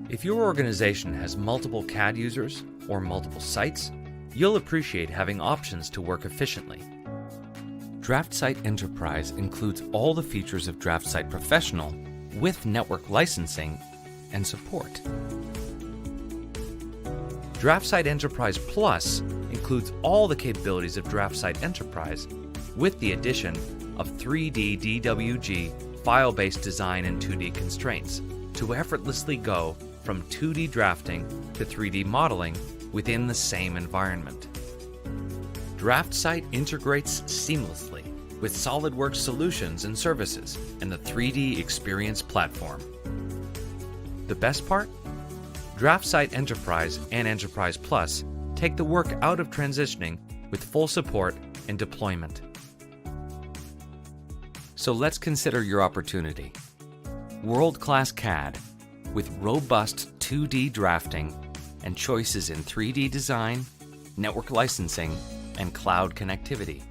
If your organization has multiple CAD users or multiple sites, you'll appreciate having options to work efficiently. DraftSight Enterprise includes all the features of DraftSight Professional with network licensing and support. DraftSight Enterprise Plus includes all the capabilities of DraftSight Enterprise with the addition of 3D DWG file-based design and 2D constraints to effortlessly go from 2D drafting to 3D modeling within the same environment. DraftSight integrates seamlessly with SolidWorks solutions and services and the 3D Experience platform. The best part? DraftSight Enterprise and Enterprise Plus take the work out of transitioning with full support and deployment. So let's consider your opportunity. World-class CAD with robust 2D drafting and choices in 3D design, network licensing, and cloud connectivity.